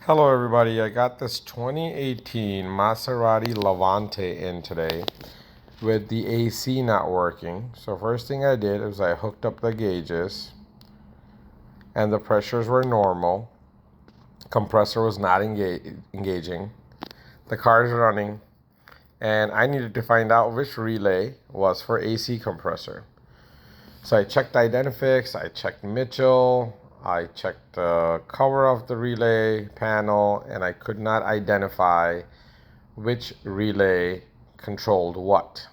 Hello everybody, I got this 2018 Maserati Levante in today with the AC not working. So first thing I did was I hooked up the gauges and the pressures were normal. Compressor was not engaging. The car is running and I needed to find out which relay was for AC compressor. So I checked Identifix, I checked Mitchell, I checked the cover of the relay panel, and I could not identify which relay controlled what.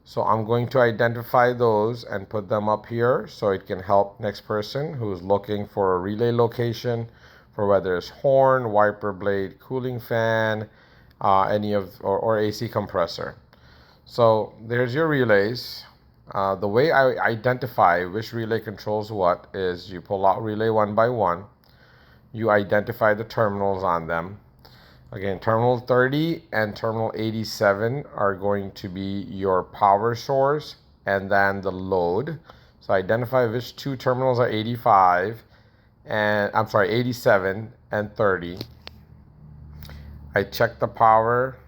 So I'm going to identify those and put them up here so it can help next person who's looking for a relay location for whether it's horn, wiper blade, cooling fan, or AC compressor. So there's your relays. The way I identify which relay controls what is you pull out relay one by one. You identify the terminals on them. Again, terminal 30 and terminal 87 are going to be your power source and then the load. So identify which two terminals are 87 and 30. I check the power.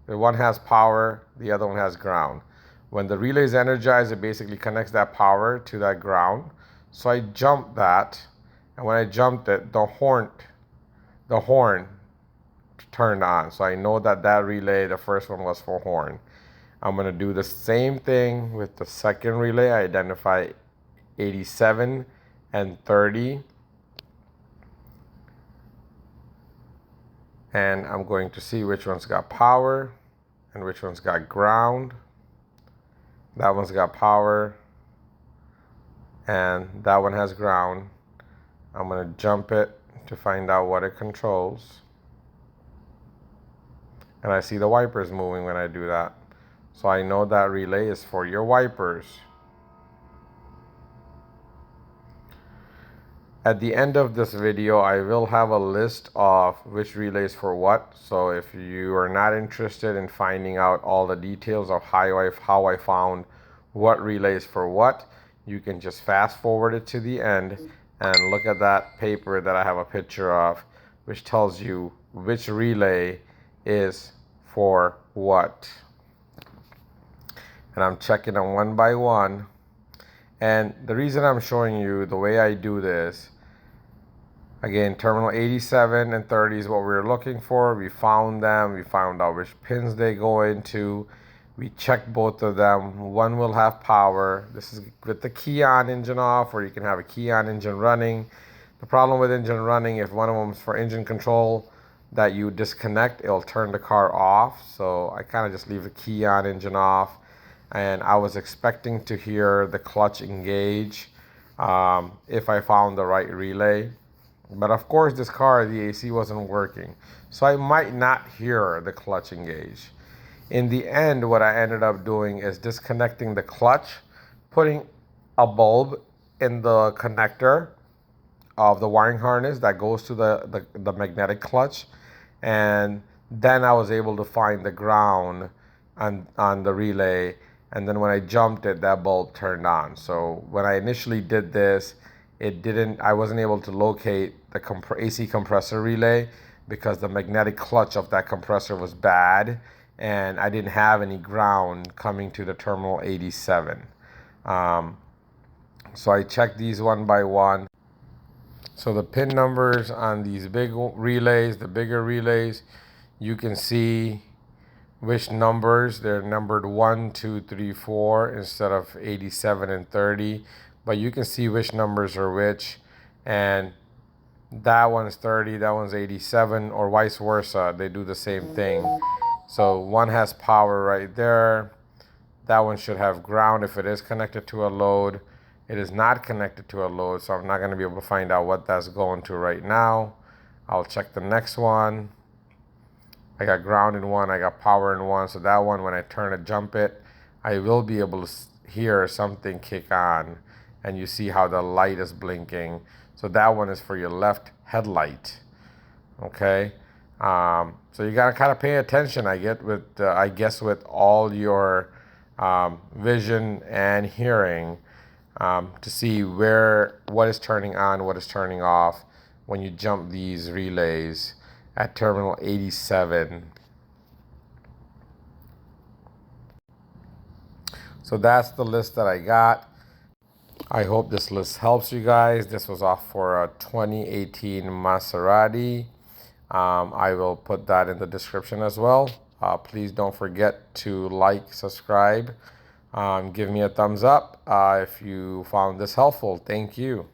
The one has power, the other one has ground. When the relay is energized, it basically connects that power to that ground. So I jumped that, and when I jumped it, the horn turned on. So I know that relay, the first one, was for horn. I'm gonna do the same thing with the second relay. I identify 87 and 30. And I'm going to see which one's got power and which one's got ground. That one's got power and that one has ground. I'm going to jump it to find out what it controls. And I see the wipers moving when I do that. So I know that relay is for your wipers. At the end of this video, I will have a list of which relays for what. So if you are not interested in finding out all the details of how I found what relays for what, you can just fast forward it to the end and look at that paper that I have a picture of, which tells you which relay is for what. And I'm checking them one by one. And the reason I'm showing you the way I do this, again, terminal 87 and 30 is what we were looking for. We found them. We found out which pins they go into. We checked both of them. One will have power. This is with the key on, engine off, or you can have a key on, engine running. The problem with engine running, if one of them is for engine control that you disconnect, it'll turn the car off. So I kind of just leave the key on, engine off. And I was expecting to hear the clutch engage if I found the right relay. But of course, this car, the AC wasn't working. So I might not hear the clutch engage. In the end, what I ended up doing is disconnecting the clutch, putting a bulb in the connector of the wiring harness that goes to the magnetic clutch. And then I was able to find the ground on the relay. And then when I jumped it, that bulb turned on. So when I initially did this, I wasn't able to locate the AC compressor relay because the magnetic clutch of that compressor was bad and I didn't have any ground coming to the terminal 87. So I checked these one by one. So the pin numbers on these big relays, the bigger relays, you can see which numbers. They're numbered 1, 2, 3, 4 instead of 87 and 30. But you can see which numbers are which. And that one's 30, that one's 87, or vice versa. They do the same thing. So one has power right there. That one should have ground if it is connected to a load. It is not connected to a load, so I'm not going to be able to find out what that's going to right now. I'll check the next one. I got ground in one, I got power in one. So that one, when I turn and jump it, I will be able to hear something kick on. And you see how the light is blinking. So that one is for your left headlight. Okay. So you gotta kind of pay attention. I guess with all your vision and hearing to see what is turning on, what is turning off when you jump these relays. at terminal 87. So that's the list that I got. I hope this list helps you guys. This was off for a 2018 Maserati. I will put that in the description as well. Please don't forget to like, subscribe, give me a thumbs up if you found this helpful. Thank you.